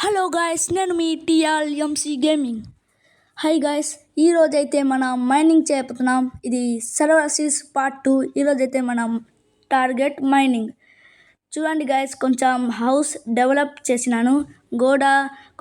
Hello guys, నేను మీ టీఆర్ఎంసీ gaming. Hi guys, ఈరోజైతే మనం మైనింగ్ చేయబోతున్నాం. ఇది సర్వర్ సీరీస్ పార్ట్ 2. ఈరోజైతే మనం టార్గెట్ మైనింగ్ చూడండి గాయస్. కొంచెం హౌస్ డెవలప్ చేసినాను, గోడ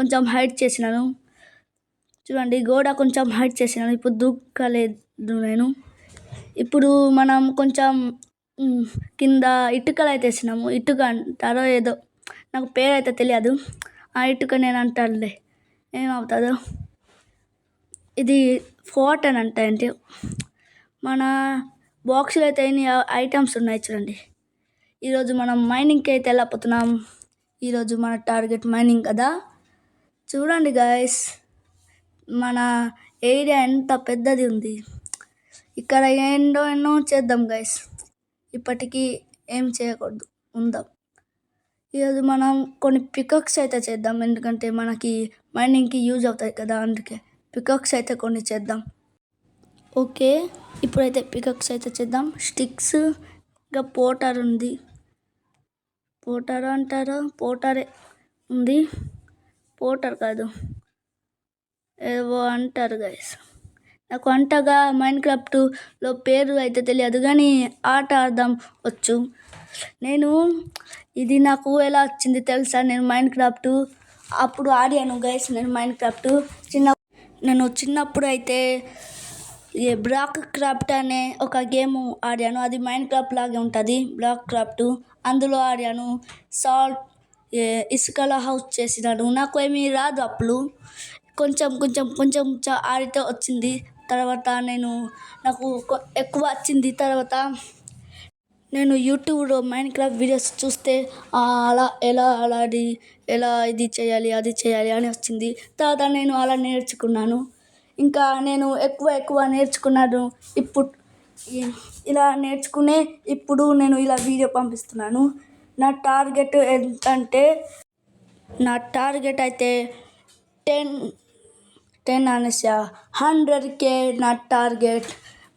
కొంచెం హైట్ చేసినాను. చూడండి, గోడ కొంచెం హైట్ చేసినాను. ఇప్పుడు దూకలేదు నేను. ఇప్పుడు మనం కొంచెం కింద ఇటుకలు అయితే వేసినాము. ఇటుక అంటారో ఏదో, నాకు పేరు అయితే తెలియదు. ఆ ఇటుక నేను అంటానులే, ఏమవుతుందో. ఇది ఫోర్ట్ అని అంటే మన బాక్స్లో అయితే ఎన్ని ఐటమ్స్ ఉన్నాయి చూడండి. ఈరోజు మనం మైనింగ్కి అయితే వెళ్ళిపోతున్నాం. ఈరోజు మన టార్గెట్ మైనింగ్ కదా. చూడండి గాయస్, మన ఏరియా ఎంత పెద్దది ఉంది. ఇక్కడ ఎన్నో చేద్దాం గాయస్. ఇప్పటికీ ఏం చేయకూడదు, ఉందాం. ఈరోజు మనం కొన్ని పికక్స్ అయితే చేద్దాం, ఎందుకంటే మనకి మైనింగ్కి యూజ్ అవుతాయి కదా. అందుకే పికక్స్ అయితే కొన్ని చేద్దాం. ఓకే, ఇప్పుడైతే పికక్స్ అయితే చేద్దాం. స్టిక్స్, ఇంకా పోటర్ ఉంది. పోటర్ అంటారా? పోటరే ఉంది. పోటర్ కాదు, ఏవో అంటారు గైస్. నాకు అంతగా మైన్క్రాఫ్ట్లో పేరు అయితే తెలియదు, కానీ ఆట ఆడదాం వచ్చు. నాకు ఎలా వచ్చింది తెలుసా? నేను మైన్క్రాఫ్ట్ అప్పుడు ఆడాను గైస్. నేను చిన్నప్పుడు అయితే బ్లాక్ క్రాఫ్ట్ అనే ఒక గేమ్ ఆడాను. అది మైన్క్రాఫ్ట్ లాగే ఉంటుంది, బ్లాక్ క్రాఫ్ట్. అందులో ఆడాను. సాల్ట్ ఇసుకలో హౌస్ చేసినాను. నాకు ఏమీ రాదు అప్పుడు. కొంచెం ఆడితే వచ్చింది. తర్వాత నాకు ఎక్కువ వచ్చింది. తర్వాత నేను యూట్యూబ్లో మైన్క్రాఫ్ట్ వీడియోస్ చూస్తే ఎలా ఇది చేయాలి అది చేయాలి అని వచ్చింది. తర్వాత నేను అలా నేర్చుకున్నాను. ఇంకా నేను ఎక్కువ నేర్చుకున్నాను. ఇప్పుడు ఇలా నేర్చుకునే ఇప్పుడు నేను ఇలా వీడియో పంపిస్తున్నాను. నా టార్గెట్ ఎంతంటే, నా టార్గెట్ అయితే 10 అనేసి 100K నా టార్గెట్.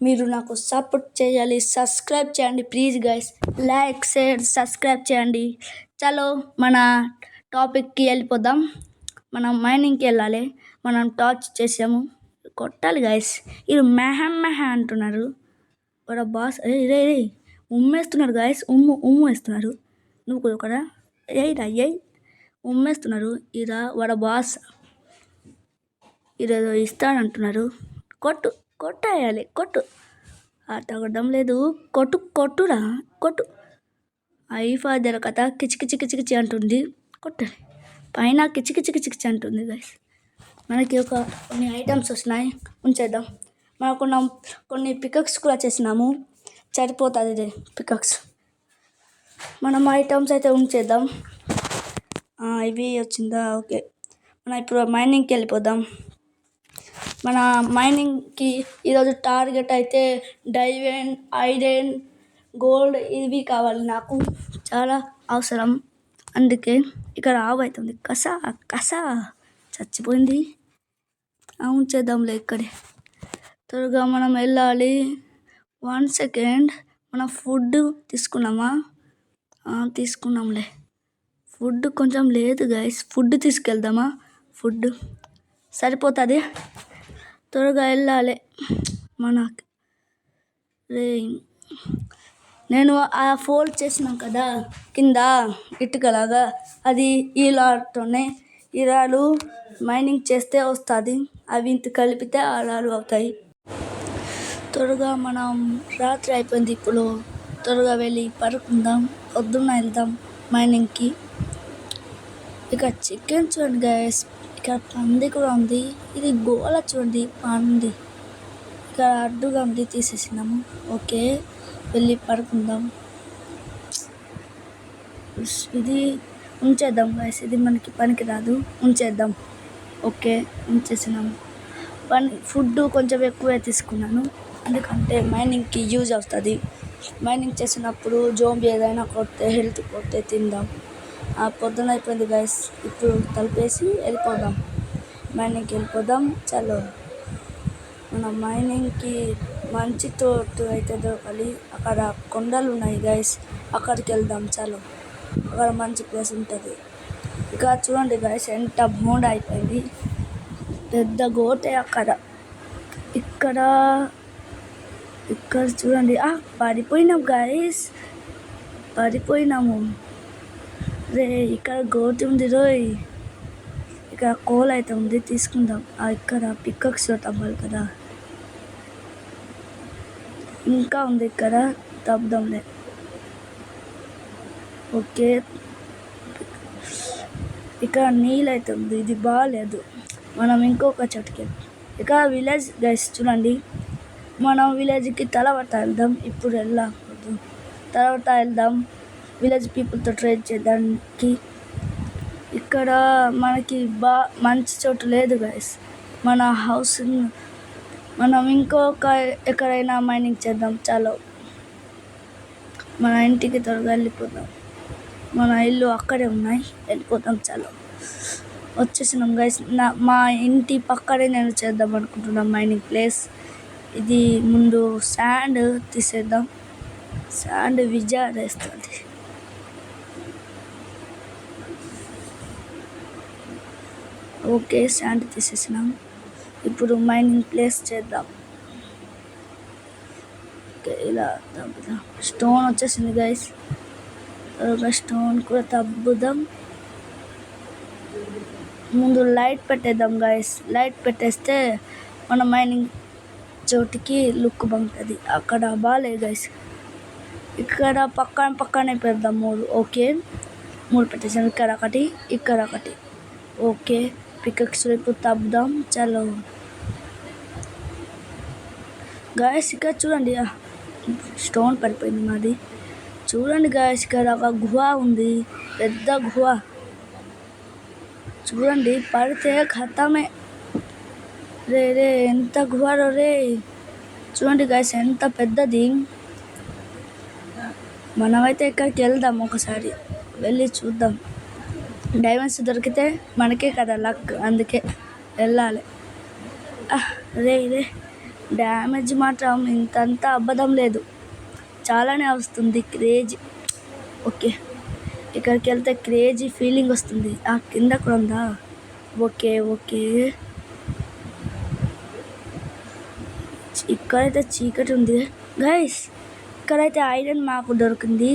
మీరు నాకు సపోర్ట్ చేయాలి. సబ్స్క్రైబ్ చేయండి please guys. Like, share, subscribe చేయండి. చలో మన టాపిక్కి వెళ్ళిపోదాం. మనం మైనింగ్కి వెళ్ళాలి. మనం టార్చ్ చేసాము, కొట్టాలి గైస్. ఇది మెహ అంటున్నారు. వాడు బాస్ రే ఉమ్మేస్తున్నారు గైస్. ఉమ్ము వేస్తున్నారు. నువ్వు కదా ఉమ్మేస్తున్నారు. ఇరా వాడ బాస్ ఈరోజు ఇస్తాడంటున్నారు. కొట్టేయాలి. ఆట కొట్టడం లేదు. కొట్టురా. ఫాదర్ కథ కిచికిచి అంటుంది. కొట్టాలి. పైన కిచికిచి అంటుంది గైస్. మనకి కొన్ని ఐటమ్స్ వస్తున్నాయి, ఉంచేద్దాం. మనకు కొన్ని పికక్స్ కూడా చేసినాము, సరిపోతుంది ఇది పికక్స్. మనం ఐటమ్స్ అయితే ఉంచేద్దాం. ఇవి వచ్చిందా? ఓకే, మనం ఇప్పుడు మైనింగ్కి వెళ్ళిపోదాం. మన మైనింగ్కి ఈరోజు టార్గెట్ అయితే డైమండ్, ఐరన్, గోల్డ్ ఇవి కావాలి. నాకు చాలా అవసరం. అందుకే ఇక్కడ ఆవు అవుతుంది. కసా చచ్చిపోయింది. ఉంచేద్దాంలే ఇక్కడే. త్వరగా మనం వెళ్ళాలి. 1 సెకండ్. మన ఫుడ్ తీసుకున్నామా? తీసుకున్నాంలే. ఫుడ్ కొంచెం లేదు గైస్. ఫుడ్ తీసుకెళ్దామా? ఫుడ్ సరిపోతుంది. త్వరగా వెళ్ళాలి. మనకి నేను ఆ ఫోల్డ్ చేసినాం కదా కింద ఇటుకలాగా, అది ఈలాతోనే ఇరాలు మైనింగ్ చేస్తే వస్తుంది. అవి ఇంత కలిపితే ఆరాలు అవుతాయి. త్వరగా మనం రాత్రి అయిపోయింది ఇప్పుడు. త్వరగా వెళ్ళి పడుకుందాం. పొద్దున్న వెళ్దాం మైనింగ్కి. ఇక చికెన్ చూడండి గైస్. ఇక్కడ పంది కూడా ఉంది. ఇది గోల చూడండి, పంది ఇక్కడ అడ్డుగా ఉంది, తీసేసినాము. ఓకే, వెళ్ళి పడుకుందాం. ఇది ఉంచేద్దాం గైస్. ఇది మనకి పనికి రాదు, ఉంచేద్దాం. ఓకే, ఉంచేసినాము. ఫుడ్ కొంచెం ఎక్కువే తీసుకున్నాను, ఎందుకంటే మైనింగ్కి యూజ్ అవుతుంది. మైనింగ్ చేసినప్పుడు జోంబీ ఏదైనా కొడితే, హెల్త్ కొడితే తిందాం. పొద్దున అయిపోయింది గైస్. ఇప్పుడు తలిపేసి వెళ్ళిపోదాం, మైనింగ్కి వెళ్ళిపోదాం. చలో, మన మైనింగ్కి మంచి తోట అయితే దొరకాలి. అక్కడ కొండలు ఉన్నాయి గైస్, అక్కడికి వెళ్దాం. చలో, అక్కడ మంచి ప్లేస్ ఉంటుంది. ఇక చూడండి గాయస్ ఎంత బాగుండ అయిపోయింది. పెద్ద గోటే అక్కడ. ఇక్కడ ఇక్కడ చూడండి పడిపోయినాం గాయస్, పడిపోయినాము. రే ఇక్కడ గోటి ఉంది రోయ్. ఇక్కడ కోల్ అయితే ఉంది, తీసుకుందాం. ఇక్కడ పిక్కక్స్ తవ్వాలి కదా, ఇంకా ఉంది ఇక్కడ, తవ్వుదాంలే. ఓకే ఇక్కడ నీళ్ళు అయితే ఉంది, ఇది బాగాలేదు. మనం ఇంకొక చోటుకి ఇక విలేజ్ గైస్ చూడండి, మనం విలేజ్కి తలవట వెళ్దాం. ఇప్పుడు వెళ్ళకూడదు, తలవట వెళ్దాం విలేజ్ పీపుల్తో ట్రేడ్ చేయడానికి. ఇక్కడ మనకి మంచి చోటు లేదు గైస్. మన హౌస్ మనం ఇంకొక ఎక్కడైనా మైనింగ్ చేద్దాం. చాలా మన ఇంటికి త్వరగా వెళ్ళిపోదాం. మన ఇల్లు అక్కడే ఉన్నాయి, వెళ్ళిపోతాం. చాలా వచ్చేసినాం గైస్. మా ఇంటి పక్కనే నేను చేద్దాం అనుకుంటున్నాను మైనింగ్ ప్లేస్. ఇది ముందు శాండ్ తీసేద్దాం, శాండ్ విజారేస్తుంది. ఓకే శాండ్ తీసేసినాం. ఇప్పుడు మైనింగ్ ప్లేస్ చేద్దాం. ఓకే ఇలా తవ్వుదాం. స్టోన్ వచ్చేసింది గైస్, స్టోన్ కూడా తవ్వుదాం. ముందు లైట్ పెట్టేద్దాం గైస్. లైట్ పెట్టేస్తే మన మైనింగ్ చోటికి లుక్ బాగుంటుంది. అక్కడ బాగాలేదు గైస్. ఇక్కడ పక్కనే పెడదాం 3. ఓకే 3 పెట్టేసాం. ఇక్కడ ఒకటి, ఇక్కడ ఒకటి. ఓకే పికక్స్ వైపు తవ్వుదాం. చలో గాయస్ ఇక్కడ చూడండి, స్టోన్ పడిపోయింది మాది. చూడండి గాయస్, ఇక్కడ ఒక గుహ ఉంది, పెద్ద గుహ. చూడండి పడితే ఖతమే. రే ఎంత గుహలో రే. చూడండి గాయస్ ఎంత పెద్దది. మనమైతే ఇక్కడికి వెళ్దాం, ఒకసారి వెళ్ళి చూద్దాం. డైమండ్స్ దొరికితే మనకే కదా లక్, అందుకే వెళ్ళాలి. రే డ్యామేజ్ మాత్రం ఇంతంతా అబద్ధం లేదు, చాలానే వస్తుంది క్రేజీ. ఓకే ఇక్కడికి వెళ్తే క్రేజీ ఫీలింగ్ వస్తుంది. కింద కూడా ఉందా? ఓకే ఇక్కడైతే చీకటి ఉంది గైస్. ఇక్కడైతే ఐరన్ మాకు దొరికింది,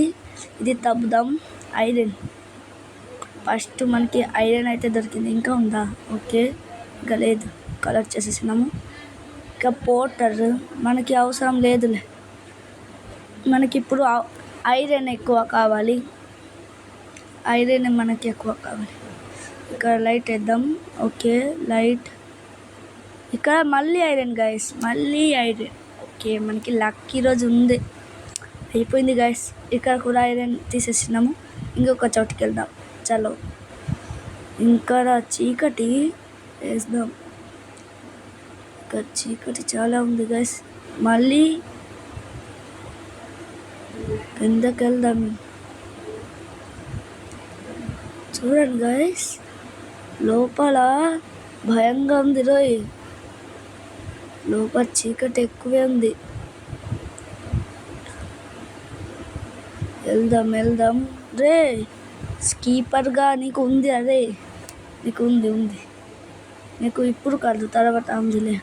ఇది తవ్వుదాం. ఐరన్ ఫస్ట్ మనకి ఐరన్ అయితే దొరికింది. ఇంకా ఉందా? ఓకే ఇంకా లేదు, కలెక్ట్ చేసేసినాము. ఇంకా పోటర్ మనకి అవసరం లేదులే, మనకి ఇప్పుడు ఐరన్ ఎక్కువ కావాలి. ఐరన్ మనకి ఎక్కువ కావాలి. ఇక్కడ లైట్ వేద్దాం. Okay light. ఇక్కడ మళ్ళీ ఐరన్ గైస్, మళ్ళీ ఐరన్. ఓకే మనకి లక్ ఈరోజు ఉంది, అయిపోయింది గైస్. ఇక్కడ కూడా ఐరన్ తీసేసినాము. ఇంకొక చోటుకి వెళ్దాం. చలో ఇక్కడ చీకటి వేద్దాం. ఇక్కడ చీకటి చాలా ఉంది గైస్. మళ్ళీ కిందకి వెళ్దాం. చూడండి గైస్, లోపల భయంగా ఉంది రోయ్. లోపల చీకటి ఎక్కువే ఉంది. వెళ్దాం రే. స్కీపర్గా నీకు ఉంది, అదే నీకు ఉంది. నీకు ఇప్పుడు కాదు, తర్వాత ఉందిలే.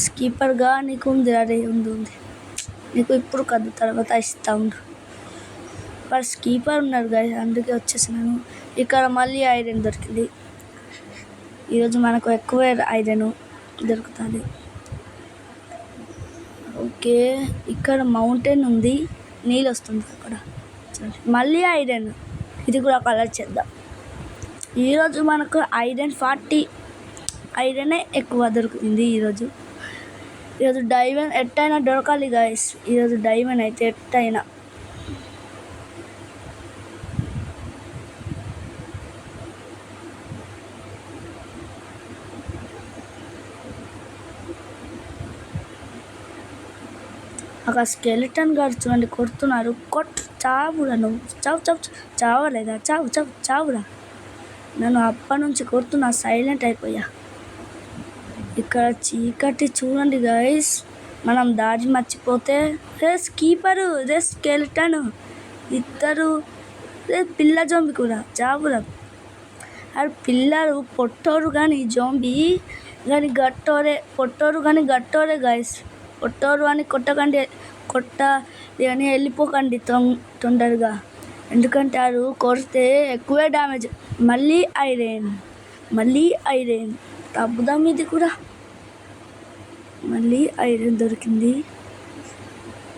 స్కీపర్గా నీకు ఉంది, అదే ఉంది. నీకు ఇప్పుడు కాదు, తర్వాత ఇస్తా ఉండు. వాడు స్కీపర్ ఉన్నారు గాయస్, అందుకే వచ్చేసినాను. ఇక్కడ మళ్ళీ ఐరన్ దొరికింది. ఈరోజు మనకు ఎక్కువ ఐరన్ దొరుకుతుంది. ఓకే ఇక్కడ మౌంటైన్ ఉంది, నీళ్ళు వస్తుంది అక్కడ. మళ్ళీ ఐరన్, ఇది కూడా కలెక్ట్ చేద్దాం. ఈరోజు మనకు ఐరన్ 40 ఐరనే ఎక్కువ దొరుకుతుంది. ఈరోజు డైమండ్ ఎట్టయినా దొరకాలి గాయస్. ఈరోజు డైమండ్ అయితే ఎట్టయినా. అక్కడ స్కెలిటన్ గారు చూడండి కొడుతున్నారు. చావురా నువ్వు, చావలేదా? చావురా. నన్ను అప్పటి నుంచి కొడుతున్నా, సైలెంట్ అయిపోయా. ఇక్కడ చీకటి చూడండి గైస్, మనం దారి మర్చిపోతే రే స్కీపరు, రే స్కెలిటన్ ఇద్దరు పిల్ల జోంబి కూడా చావురా. అది పిల్లలు పొట్టోరు కానీ జోంబి కానీ గట్టోరే గైస్. పొట్టోరు అని కొట్టకండి కానీ వెళ్ళిపోకండి తొందరగా, ఎందుకంటే అది కొడితే ఎక్కువే డ్యామేజ్. మళ్ళీ ఐరన్ తప్పుదాం. ఇది కూడా మళ్ళీ ఐరన్ దొరికింది.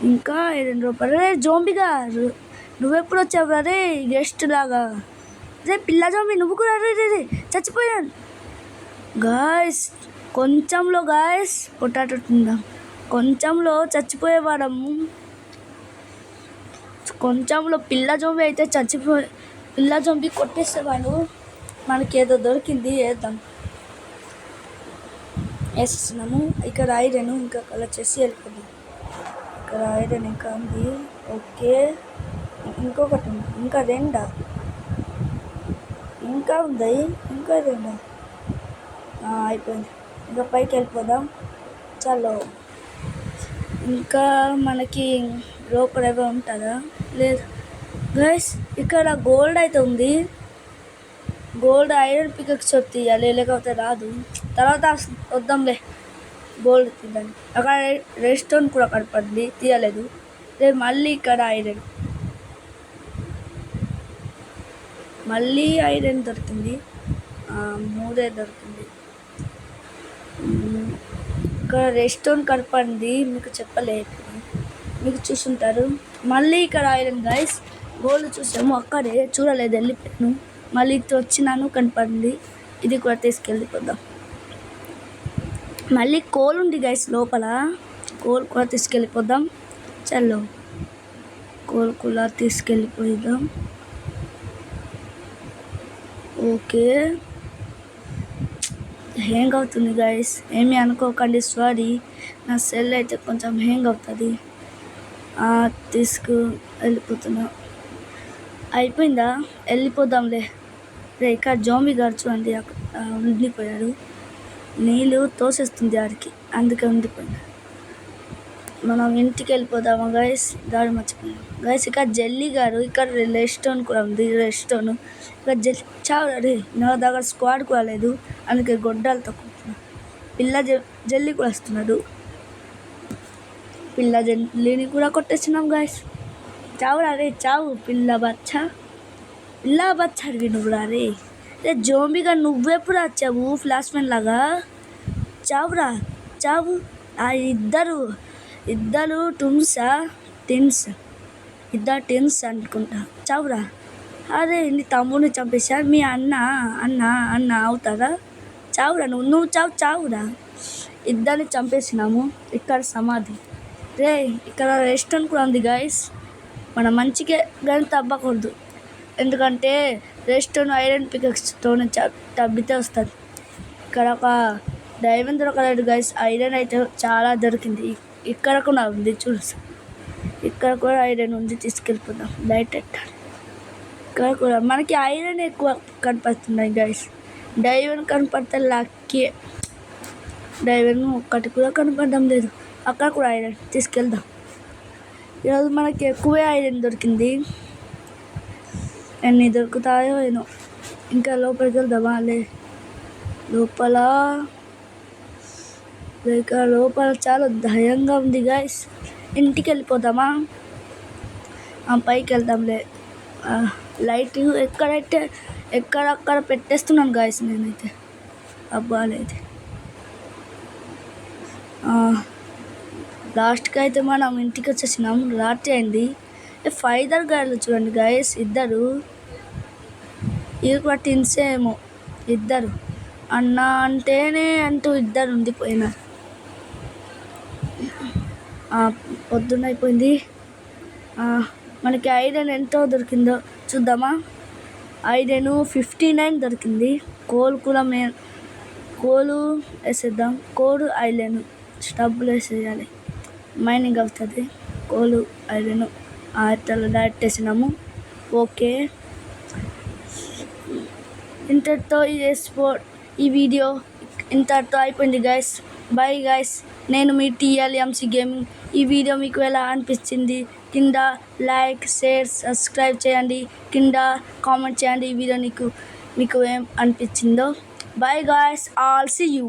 ఇంకా ఐరన్ రూపాయలు. జోంబిగా నువ్వెప్పుడు వచ్చావు రే గెస్ట్ లాగా? రే పిల్ల జోంబి నువ్వు కూడా రే చచ్చిపోయాను గాయస్. కొంచెంలో గాయస్ పొటాటో తిందాం. కొంచెంలో చచ్చిపోయేవాడము. కొంచెంలో పిల్ల జోంబి అయితే పిల్ల జోంబి కొట్టేసేవాడు. మనకి ఏదో దొరికింది, వేసేస్తున్నాము. ఇక్కడ ఐరన్ ఇంకా కలర్ చేసి వెళ్ళిపోదాం. ఇక్కడ ఐరన్ ఇంకా ఉంది. ఓకే, ఇంకొకటి ఉంది. ఇంకా రెండా? ఇంకా ఉంది. ఇంకా రెండా? అయిపోయింది. ఇంకా పైకి వెళ్ళిపోదాం. చలో. ఇంకా మనకి లోపల ఏవో ఉంటుందా? లేదు గైస్. ఇక్కడ గోల్డ్ అయితే ఉంది. గోల్డ్ ఐరన్ పికక్స్ తీయాలి, లేకపోతే రాదు. తర్వాత వద్దాంలే గోల్డ్ తీద్దాన్ని. అక్కడ రెడ్ స్టోన్ కూడా కనపడింది, తీయలేదు. రేపు మళ్ళీ ఇక్కడ ఐరన్ దొరికింది. 3 దొరికింది. ఇక్కడ రెడ్ స్టోన్ కనపడింది, మీకు చెప్పలేదు, మీకు చూసుంటారు. మళ్ళీ ఇక్కడ ఐరన్ గైస్. గోల్డ్ చూసాము, అక్కడే చూడలేదు, వెళ్ళిపోయాను. మళ్ళీ వచ్చినాను, కనపడింది. ఇది కూడా తీసుకెళ్ళిపోదాం. మళ్ళీ కోల్ ఉంది గైస్ లోపల. కోల్ కూడా తీసుకెళ్ళిపోదాం. చలో, కోల్ కూడా తీసుకెళ్ళిపోదాం. ఓకే, హ్యాంగ్ అవుతుంది గైస్, ఏమీ అనుకోకండి, సారీ. నా సెల్ అయితే కొంచెం హ్యాంగ్ అవుతుంది. వెళ్ళిపోతున్నా. అయిపోయిందా? వెళ్ళిపోదాంలే. ఇక్కడ జోంబి గారు చూడండి, ఉండిపోయాడు. నీళ్ళు తోసేస్తుంది ఆడికి, అందుకే ఉండిపోయింది. మనం ఇంటికి వెళ్ళిపోదామా గైస్? గారు మర్చిపోయాం గైస్. ఇక్కడ జెల్లీ గారు, ఇక్కడ రెడ్ స్టోన్ కూడా ఉంది. రెడ్ స్టోన్ ఇక్కడ చావరే. నా దగ్గర స్క్వాడ్ కూడా లేదు, అందుకే గొడ్డలు తక్కువ. పిల్ల జెల్లీ కూడా వస్తున్నాడు. పిల్ల జెల్లీని కూడా కొట్టేస్తున్నాం గైస్. చావురా రే, చావు పిల్ల బచ్చాడివి నువ్వు రే. జోంబిగా నువ్వెప్పుడు వచ్చావు ఫ్లాష్ మ్యాన్ లాగా? చావురా, చావు. ఇద్దరు టిన్స్ అనుకుంటా. చావురా. అరే, నీ తమ్ముడిని చంపేశా. మీ అన్న అవుతారా? చావురా, నువ్వు చావురా. ఇద్దరిని చంపేసినాము. ఇక్కడ సమాధి రే. ఇక్కడ రెస్టారెంట్ కూడా ఉంది గైస్. మన మంచిగా కానీ తప్పకూడదు, ఎందుకంటే రెస్టారెంట్ ఐరన్ పికక్స్తోనే తబ్బితే వస్తుంది. ఇక్కడ ఒక డైమండ్ దొరకలేదు గైస్. ఐరన్ అయితే చాలా దొరికింది. ఇక్కడ కూడా ఉంది చూడు, ఇక్కడ కూడా ఐరన్ ఉంది, తీసుకెళ్ళిపోదాం. లైట్ పెట్టాలి. ఇక్కడ కూడా మనకి ఐరన్ ఎక్కువ కనపడుతున్నాయి గైస్. డైమండ్ కనపడితే లక్కీ. డైమండ్ ఒక్కటి కూడా కనపడడం లేదు. అక్కడ కూడా ఐరన్, తీసుకెళ్దాం. ఈరోజు మనకి ఎక్కువే ఐరన్ దొరికింది. ఎన్ని దొరుకుతాయో ఏమో. ఇంకా లోపలికి వెళ్దామా? లోపల చాలా భయంగా ఉంది గైస్. ఇంటికి వెళ్ళిపోదామా? పైకి వెళ్దాంలే. లైట్ ఎక్కడక్కడ పెట్టేస్తున్నాను గైస్ నేనైతే. అబ్బా లేదు. లాస్ట్కి అయితే మనం ఇంటికి వచ్చేసినాం. రాత్రి అయింది. ఫైదర్ గారు చూడండి గైస్, ఇద్దరు. ఇది కూడా టిన్సేమో. ఇద్దరు అన్న అంటేనే ఇద్దరు ఉండిపోయినారు. పొద్దున్న అయిపోయింది. మనకి ఐరన్ ఎంతో దొరికిందో చూద్దామా? ఐరన్ 59 దొరికింది. కోల్ కూడా కోలు వేసేద్దాం. కోలు ఐరన్ స్టబ్బులు వేసేయాలి, మైనింగ్ అవుతుంది. కోలు ఐరన్ అట్లా డైరెక్ట్ వేసినాము. ఓకే, ఇంతటితో ఈ వీడియో ఇంతటితో అయిపోయింది గైస్. Bye guys. నేను మీ టీఎల్ఎంసీ గేమింగ్. ఈ వీడియో మీకు ఎలా అనిపించింది కింద లైక్, షేర్, సబ్స్క్రైబ్ చేయండి. కింద కామెంట్ చేయండి ఈ వీడియో మీకు ఏం అనిపించిందో. Bye guys, all see you.